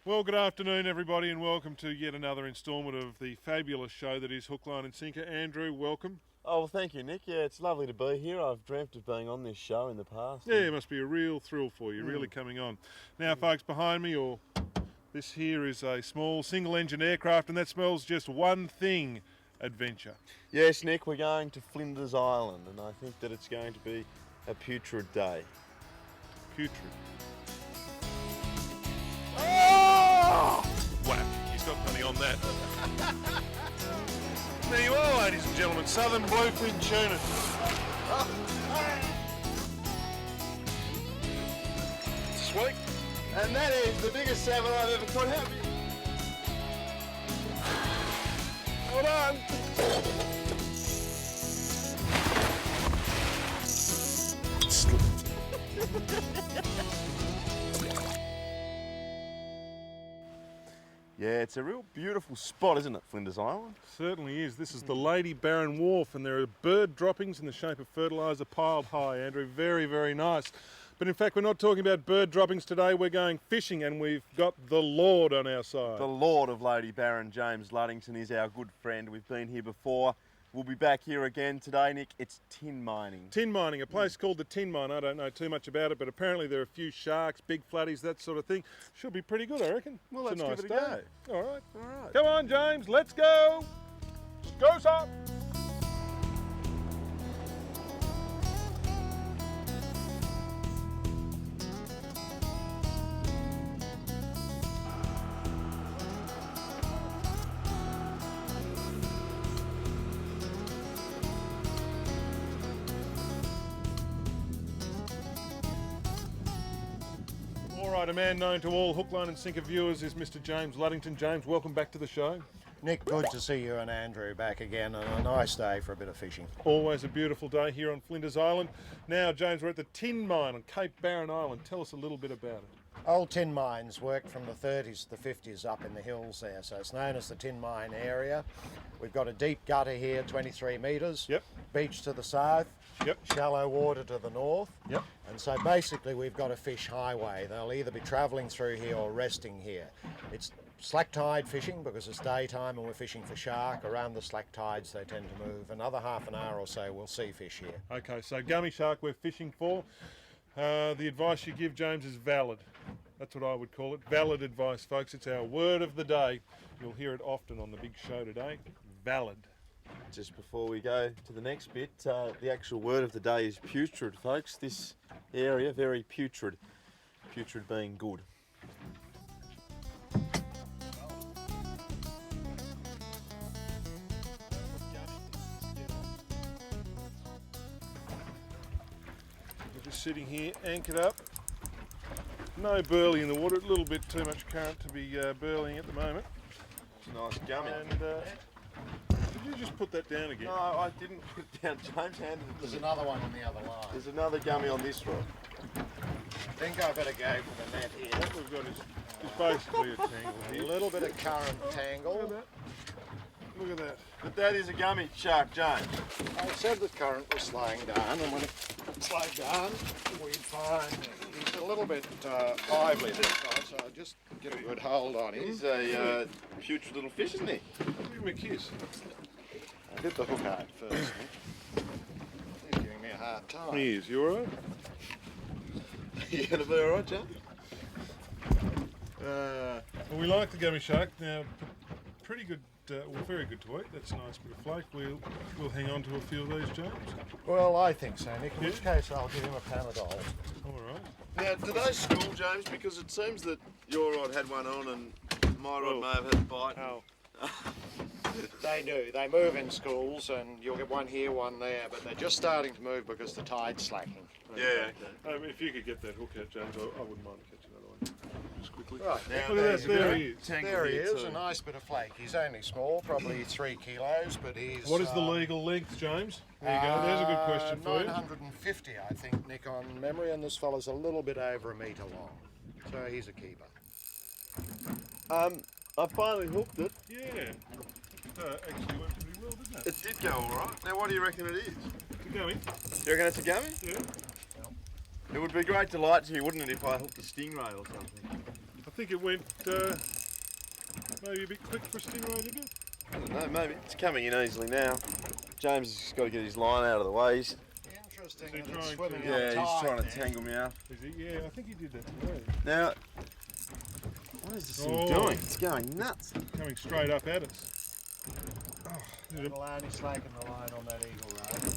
Well, good afternoon, everybody, and welcome to yet another instalment of the fabulous show that is Hook, Line and Sinker. Andrew, welcome. Oh, well, thank you, Nick. Yeah, it's lovely to be here. I've dreamt of being on this show in the past. Yeah, it must be a real thrill for you, really coming on. Now, folks, behind me, this here is a small single-engine aircraft, and that smells just one thing: adventure. Yes, Nick, we're going to Flinders Island, and I think that it's going to be a putrid day. Putrid. Oh! Whack. He's got money on that. There you are, ladies and gentlemen. Southern bluefin tuna. Sweet. And that is the biggest salmon I've ever caught. Hold on. Yeah, it's a real beautiful spot, isn't it, Flinders Island? Certainly is. This is the Lady Barron Wharf, and there are bird droppings in the shape of fertiliser piled high, Andrew. Very, very nice. But in fact, we're not talking about bird droppings today. We're going fishing, and we've got the Lord on our side. The Lord of Lady Barron, James Luddington, is our good friend. We've been here before. We'll be back here again today, Nick. It's tin mining. Tin mining, a place called the Tin Mine. I don't know too much about it, but apparently there are a few sharks, big flatties, that sort of thing. Should be pretty good, I reckon. Well, It's let's a nice give it a day. All right. All right. Come on, James, let's go. Go, up. All right, a man known to all Hook, Line and Sinker viewers is Mr. James Luddington. James, welcome back to the show. Nick, good to see you and Andrew back again, and a nice day for a bit of fishing. Always a beautiful day here on Flinders Island. Now, James, we're at the Tin Mine on Cape Barron Island. Tell us a little bit about it. Old tin mines worked from the 30s to the 50s up in the hills there, so it's known as the tin mine area. We've got a deep gutter here, 23 metres. Yep. Beach to the south. Yep. Shallow water to the north. Yep. And so basically we've got a fish highway. They'll either be travelling through here or resting here. It's slack tide fishing because it's daytime and we're fishing for shark. Around the slack tides they tend to move. Another half an hour or so we'll see fish here. Okay, so gummy shark we're fishing for. The advice you give, James, is valid. That's what I would call it. Valid advice, folks. It's our word of the day. You'll hear it often on the big show today. Valid. Just before we go to the next bit, the actual word of the day is putrid, folks. This area, very putrid. Putrid being good. We're just sitting here, anchored up. No burley in the water. A little bit too much current to be burleying at the moment. It's a nice gummy. And did you just put that down again? No, I didn't put it down. James handed it to There's me. another one on the other line. There's another gummy on this rod. I think I better go for the net here. What we've got is basically a tangle A here. little bit of current Look at tangle. that. Look at that. But that is a gummy shark, James. I said the current was slowing down, and when it slowed down, we'd find he's a little bit lively this time, so I'll just get a good hold on him. He's a putrid little fish, isn't he? Give him a kiss. I'll get the hook out first. He's giving me a hard time. He is. You all right? You gonna be alright, James? Well, we like the gummy shark. Now, pretty good, very good to eat. That's a nice bit of flake. We'll hang on to a few of these, James. Well, I think so, Nick, in which case I'll give him a Panadol. All right. Now, do they school, James? Because it seems that your rod had one on and my rod may have had a bite. Oh. They do. They move in schools, and you'll get one here, one there, but they're just starting to move because the tide's slacking. Yeah, okay. If you could get that hook out, James, I wouldn't mind catching another one. Just quickly. Right, Now Look at there's that. There a he is. tangle there he here is, too. a nice bit of flake. He's only small, probably 3 kilos, but he's... What is the legal length, James? There you go. There's a good question for you. 950, I think, Nick, on memory, and this fella's a little bit over a metre long. So he's a keeper. I finally hooked it. Yeah. Actually went pretty well, didn't it? It did go alright. Now what do you reckon it is? It's a gummy. You reckon it's a gummy? Yeah. It would be great delight to you, wouldn't it, if I hooked a stingray or something? I think it went maybe a bit quick for a stingray, didn't it? I don't know, maybe it's coming in easily now. James has just got to get his line out of the way. Interesting Is he that it's trying swimming to- up Yeah, he's tide trying to there. tangle me up. Is he? Yeah, I think he did that today. Now, what is this thing Oh. doing? It's going nuts. Coming straight up at us. It'll only slacken the line on that eagle ray.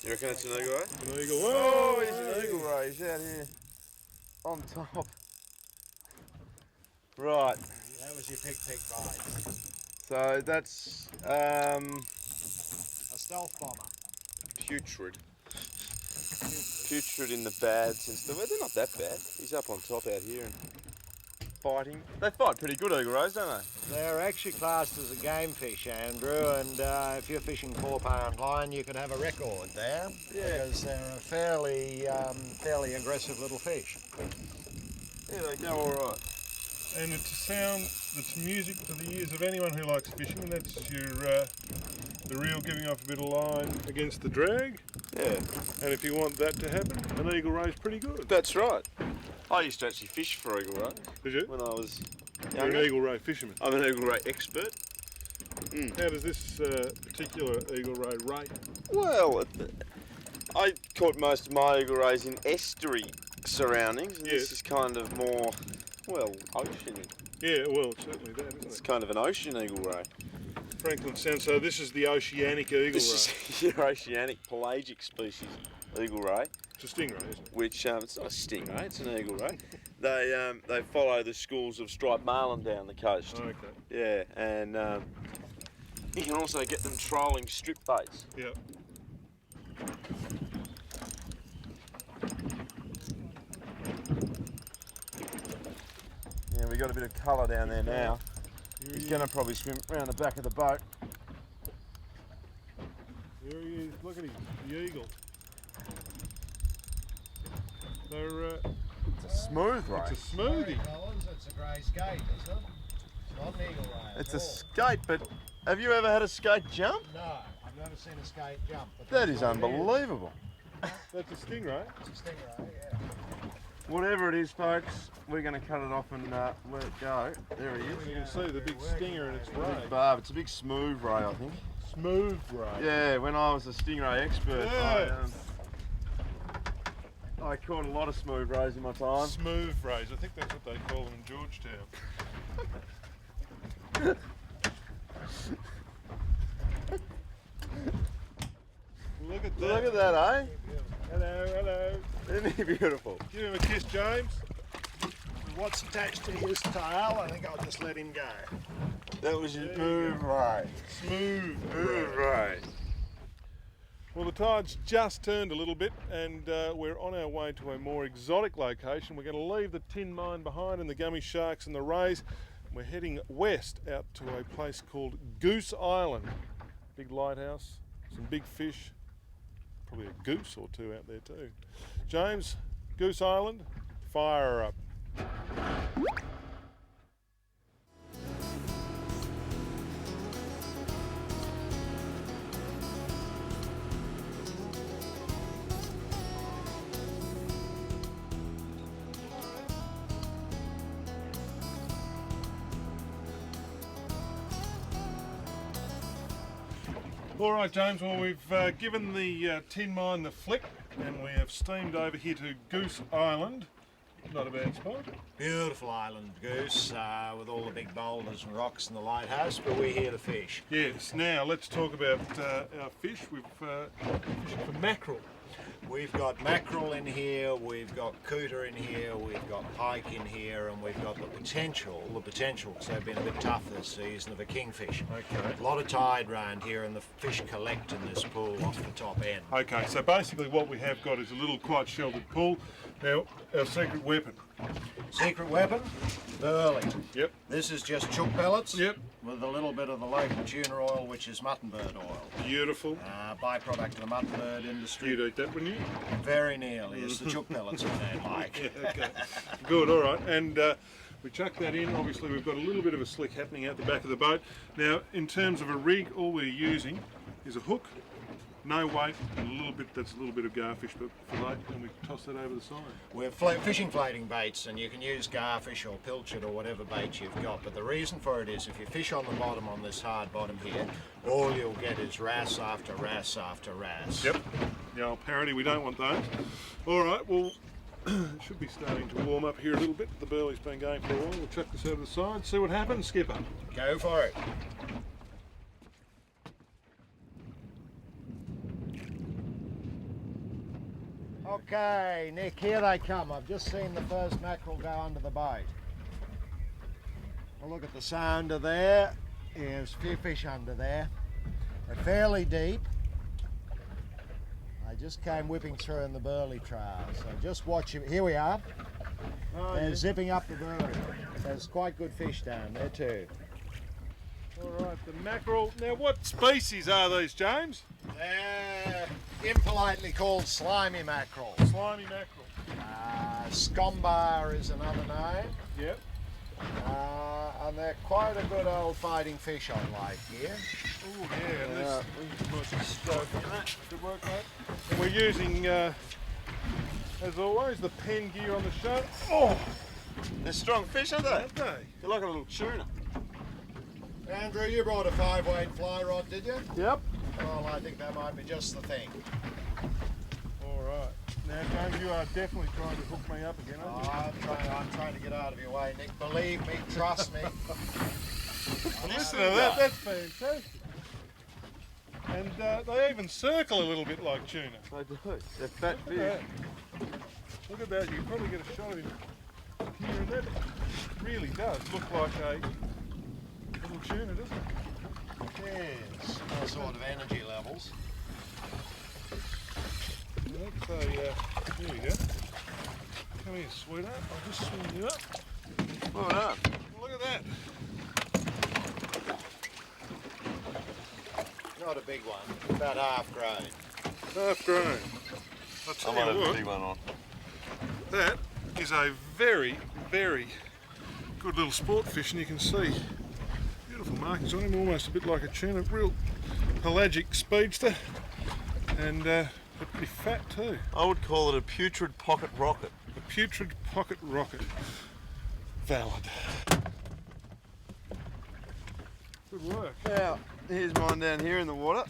You reckon it's an eagle ray? An eagle. Oh, Whoa! he's an eagle ray. He's out here on top. Right. That was your pig bite. So that's A stealth bomber. putrid. Putrid in the bad sense. Well, they're not that bad. He's up on top out here and fighting. They fight pretty good, eagle rays, don't they? They're actually classed as a game fish, Andrew, and if you're fishing 4-pound line, you could have a record there, because they're a fairly aggressive little fish. Yeah, they go all right. And it's a sound that's music to the ears of anyone who likes fishing, and that's your the reel giving off a bit of line against the drag. Yeah, And if you want that to happen, an eagle ray's pretty good. that's right. I used to actually fish for eagle rays Did you? when I was You're an younger. eagle ray fisherman. I'm an eagle ray expert. How does this particular eagle ray rate? Well, I caught most of my eagle rays in estuary surroundings, and Yes. this is kind of more, well, oceany. Yeah, well, it's certainly that, isn't It's it? kind of an ocean eagle ray. Franklin Sound. So this is the oceanic eagle This ray. is your oceanic pelagic species eagle ray, It's a stingray, isn't it? which it's not a stingray, it's an eagle ray. They follow the schools of striped marlin down the coast. Okay. Yeah, and you can also get them trolling strip baits. Yeah. Yeah, we got a bit of colour down there now. He's going to probably swim around the back of the boat. There he is. Look at him, the eagle. They're, It's a smooth ray. it's a smoothie. Collins, it's a grey skate, isn't it? It's not an eagle ray. It's a skate, but have you ever had a skate jump? No, I've never seen a skate jump. But That that's is what it unbelievable. That's a stingray. It's a stingray, yeah. Whatever it is, folks, we're going to cut it off and let it go. There he is. You can see the big stinger in its ray. Big barb. It's a big smooth ray, I think. Smooth ray. Yeah, when I was a stingray expert, Yes. I caught a lot of smooth rays in my time. Smooth rays. I think that's what they call them in Georgetown. Look at that. Look at that, eh? Hello, hello. Isn't he beautiful? Give him a kiss, James. What's attached to his tail? I think I'll just let him go. That was your smooth ray. Smooth Smooth ray. ray. Well, the tide's just turned a little bit, and we're on our way to a more exotic location. We're going to leave the tin mine behind and the gummy sharks and the rays. We're heading west out to a place called Goose Island. Big lighthouse, some big fish, probably a goose or two out there too. James, Goose Island, fire her up. All right, James, well, we've given the tin mine the flick, and we have steamed over here to Goose Island. Not a bad spot. Beautiful island, Goose, with all the big boulders and rocks and the lighthouse, but we're here to fish. Yes, now let's talk about our fish. We've fishing for mackerel. We've got mackerel in here, we've got cooter in here, we've got pike in here, and we've got the potential, because they've been a bit tough this season, of a kingfish. Okay. A lot of tide round here, and the fish collect in this pool off the top end. Okay, so basically what we have got is a little quite sheltered pool. Now, our secret weapon. Secret weapon, burley. Yep. This is just chook pellets. Yep. With a little bit of the local tuna oil, which is mutton bird oil. Beautiful. Byproduct of the mutton bird industry. You'd eat that, wouldn't you? Very nearly. It's the chook pellets I don't like. Yeah, okay. Good, all right. And we chuck that in. Obviously, we've got a little bit of a slick happening out the back of the boat. Now, in terms of a rig, all we're using is a hook, No weight, and a little bit, that's a little bit of garfish but fillet, and we toss that over the side. We're fishing floating baits, and you can use garfish or pilchard or whatever bait you've got, but the reason for it is if you fish on the bottom on this hard bottom here, all you'll get is wrasse after wrasse after wrasse. Yep, the old parody, we don't want those. All right, well, it should be starting to warm up here a little bit. The burley's been going for a while. We'll chuck this over the side, see what happens, skipper. Go for it. Okay, Nick, here they come. I've just seen the first mackerel go under the boat. Well, look at the sounder there. Yeah, there's a few fish under there. They're fairly deep. I just came whipping through in the burley trail, so just watch it. Here we are. Oh, They're yeah. zipping up the burley. There's quite good fish down there too. All right, the mackerel. Now, what species are these, James? They're impolitely called slimy mackerel. Slimy mackerel. Scombar is another name. Yep. And they're quite a good old fighting fish on lake here. Oh, yeah, and this nice stroke in that. Good work, mate. And we're using, as always, the pen gear on the show. Oh, They're strong fish, aren't they? aren't they? They're like a little tuna. Andrew, you brought a 5-weight fly rod, did you? Yep. Well, I think that might be just the thing. All right. Now, James, you are definitely trying to hook me up again, aren't you? I'm trying to get out of your way, Nick. Believe me, trust me. Listen to that, that's fantastic. And they even circle a little bit like tuna. They do. They're fat Look fish. at that. Look at that, you can probably get a shot of him here, and that really does look like a little tuna, doesn't it? Yes, all sort of energy levels. That's a, here we go. Come here, sweetheart, I'll just swing you up. Well done. Look at that. Not a big one, about half grown. Half grown. I'll I tell might have you a what, big one on. that is a very, very good little sport fish, and you can see beautiful markings on him, almost a bit like a tuna, real pelagic speedster, and but pretty fat too. I would call it a putrid pocket rocket. A putrid pocket rocket. Valid. Good work. Now, here's mine down here in the water.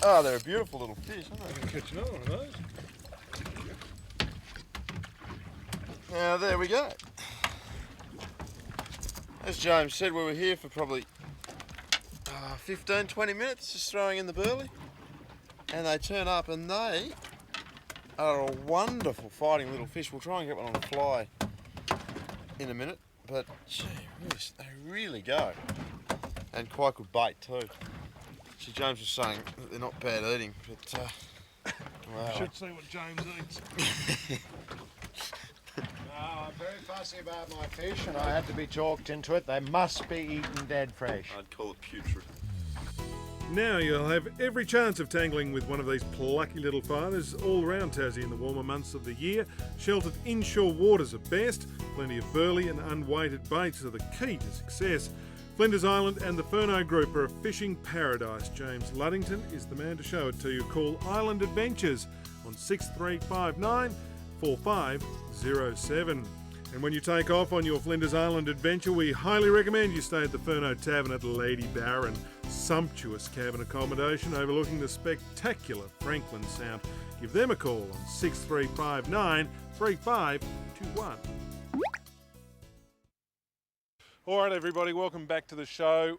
Oh, they're a beautiful little fish, aren't I can catch another one of those. they? Now, there we go. As James said, we were here for probably 15, 20 minutes just throwing in the burley. And they turn up and they are a wonderful fighting little fish. We'll try and get one on a fly in a minute. But, gee, they really go. And quite good bait too. See, James was saying that they're not bad eating, but wow. You should see what James eats. I'm very fussy about my fish, and I had to be talked into it. They must be eaten dead fresh. I'd call it putrid. Now you'll have every chance of tangling with one of these plucky little fighters all around Tassie in the warmer months of the year. Sheltered inshore waters are best. Plenty of burley and unweighted baits are the key to success. Flinders Island and the Furno Group are a fishing paradise. James Luddington is the man to show it to you. Call Island Adventures on 6359 4507. And when you take off on your Flinders Island adventure, we highly recommend you stay at the Furno Tavern at Lady Barron. Sumptuous cabin accommodation overlooking the spectacular Franklin Sound. Give them a call on 6359 3521. All right, everybody, welcome back to the show.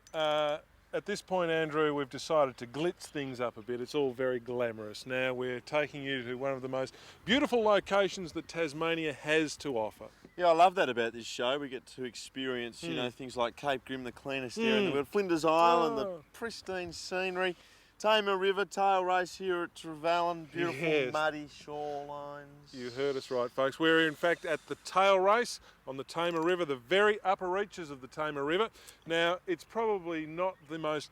At this point, Andrew, we've decided to glitz things up a bit. It's all very glamorous. Now we're taking you to one of the most beautiful locations that Tasmania has to offer. Yeah, I love that about this show. We get to experience, you know, things like Cape Grim, the cleanest area in the world, Flinders Island, the pristine scenery, Tamar River, Tailrace here at Trevelyan, beautiful muddy shorelines. You heard us right, folks. We're in fact at the Tailrace on the Tamar River, the very upper reaches of the Tamar River. Now, it's probably not the most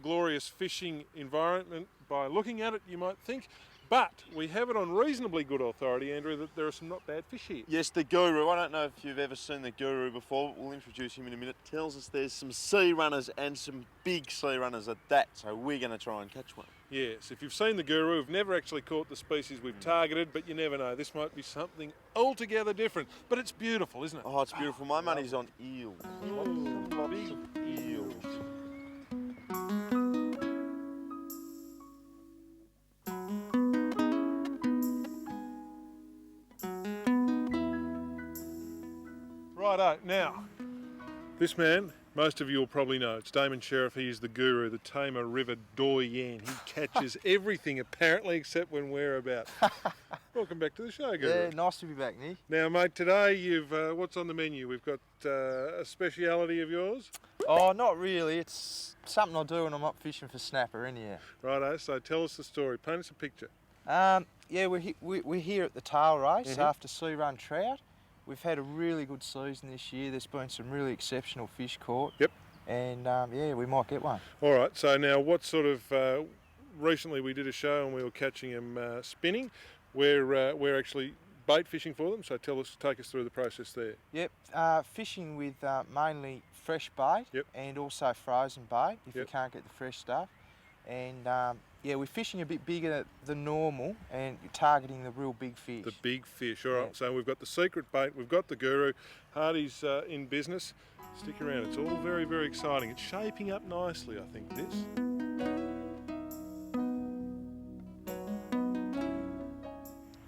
glorious fishing environment by looking at it, you might think, But we have it on reasonably good authority, Andrew, that there are some not bad fish here. Yes, the guru. I don't know if you've ever seen the guru before. We'll introduce him in a minute. Tells us there's some sea runners and some big sea runners at that. So we're going to try and catch one. Yes, if you've seen the guru, we've never actually caught the species we've targeted, but you never know. This might be something altogether different. But it's beautiful, isn't it? Oh, it's beautiful. My money's on eels. Oh, big Eels. Righto, now, this man, most of you will probably know, it's Damon Sheriff. He is the guru, the Tamar River doyen. He catches everything apparently except when we're about. Welcome back to the show, guru. Yeah, nice to be back, Nick. Now, mate, today you've what's on the menu? We've got a speciality of yours. Oh, not really. It's something I do when I'm up fishing for snapper anyhow. Righto, so tell us the story. Paint us a picture. Yeah, we're here at the Tailrace after sea run trout. We've had a really good season this year. There's been some really exceptional fish caught. Yep. And yeah, we might get one. All right, so now what sort of, recently we did a show and we were catching them spinning. We're actually bait fishing for them, so take us through the process there. Yep, fishing with mainly fresh bait and also frozen bait if you can't get the fresh stuff. And yeah, we're fishing a bit bigger than normal and targeting the real big fish. The big fish, all right. So we've got the secret bait, we've got the guru. Hardy's in business. Stick around, it's all very, very exciting. It's shaping up nicely, I think, this.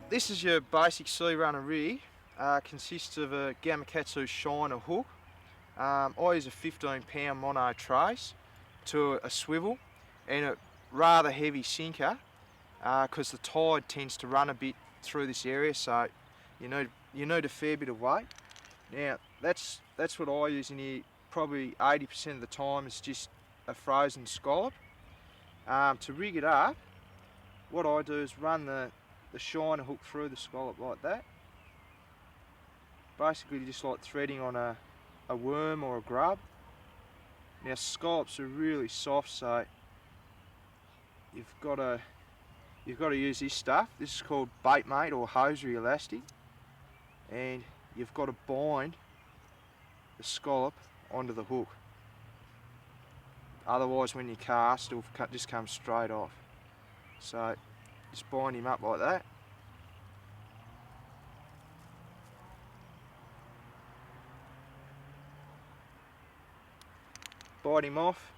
This is your basic sea runner rig. Consists of a Gamakatsu shiner hook. I use a 15-pound mono trace to a swivel and a rather heavy sinker because the tide tends to run a bit through this area, so you need a fair bit of weight. Now that's what I use in here. Probably 80% of the time is just a frozen scallop. To rig it up, what I do is run the shiner hook through the scallop like that. Basically just like threading on a worm or a grub. Now scallops are really soft, so you've got to use this stuff. This is called bait mate or hosiery elastic, and you've got to bind the scallop onto the hook. Otherwise, when you cast, it'll just come straight off. So just bind him up like that. Bite him off,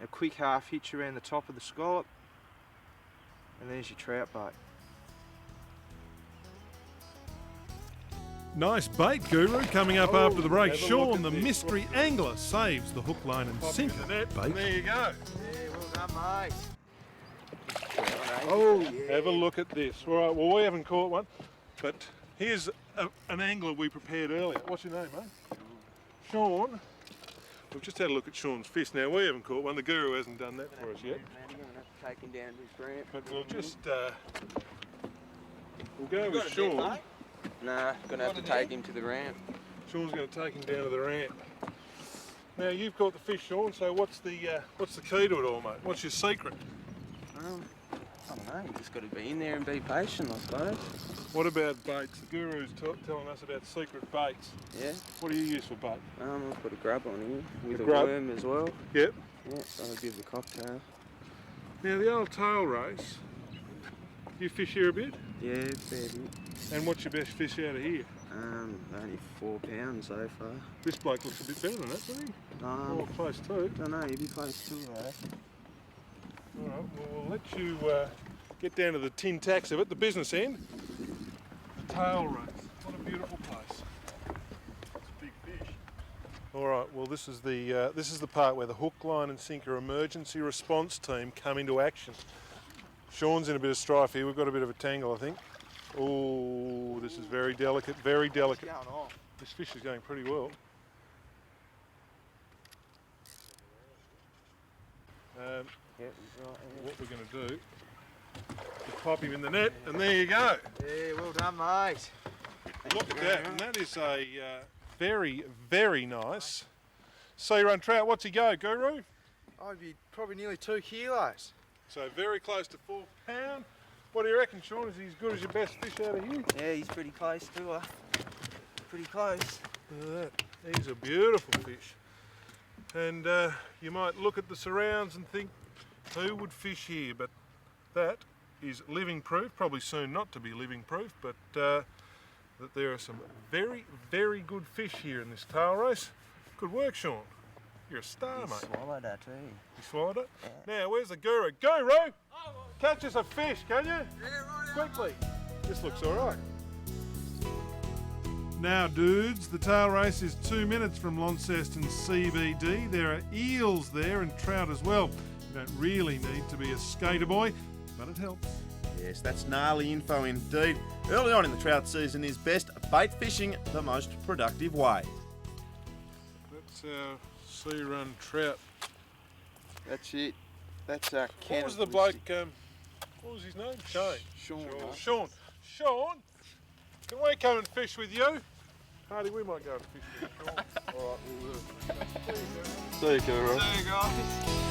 a quick half hitch around the top of the scallop, and there's your trout bait. Nice bait, guru. Coming up after the break, have a look Sean, at the this. mystery angler, saves the hook, line and sinker Net, bait. and there you go. Yeah, well done, mate. Oh, have a look at this. All right, well, we haven't caught one, but here's an angler we prepared earlier. What's your name, mate? Sean. We've just had a look at Sean's fish. Now, we haven't caught one. The guru hasn't done that for us yet. You're going to have to take him down to his ramp. But we'll just, we'll go with Sean. Nah, going to have to take him to the ramp. Sean's going to take him down to the ramp. Now, you've caught the fish, Sean, so what's the key to it all, mate? What's your secret? I don't know, you just got to be in there and be patient, I suppose. What about baits? The guru's telling us about secret baits. Yeah. What do you use for bait? I'll put a grub on here with a grub? worm as well. Yep. Yeah, so I'll give the cocktail. Now, the old tail race, you fish here a bit? Yeah, fair bit. And what's your best fish out of here? Only 4 pounds so far. This bloke looks a bit better than that, doesn't he? Oh, close too. Don't know, you'd be close to it, I reckon. All right, well, we'll let you get down to the tin tacks of it, the business end. The tail race. What a beautiful place. It's a big fish. All right, well, this is the part where the hook, line and sinker emergency response team come into action. Sean's in a bit of strife here. We've got a bit of a tangle, I think. Oh, this is very delicate, very delicate. Going on. This fish is going pretty well. What we're going to do is pop him in the net, and there you go. Yeah, well done, mate. Look at that, and that is a very, very nice sea run trout. What's he go, Guru? I'd be probably nearly 2 kilos. So very close to £4. What do you reckon, Sean? Is he as good as your best fish out of here? Yeah, he's pretty close to her. Pretty close. Look at that. He's a beautiful fish. And you might look at the surrounds and think, who would fish here? But that is living proof, probably soon not to be living proof, but that there are some very, very good fish here in this tail race. Good work, Sean. You're a star, He mate. swallowed that too. You swallowed it? Yeah. Now, where's the guru? Guru! Catch us a fish, can you? Quickly. This looks all right. Now, dudes, the tail race is 2 minutes from Launceston CBD. There are eels there and trout as well. You don't really need to be a skater boy, but it helps. Yes, that's gnarly info indeed. Early on in the trout season is best bait fishing the most productive way. That's our sea run trout. That's it. That's our What was the bloke, what was his name? Shane. Sean. Sean, can we come and fish with you? Hardy, we might go and fish with Sean. All right, we'll do. See you, Guru. See you guys.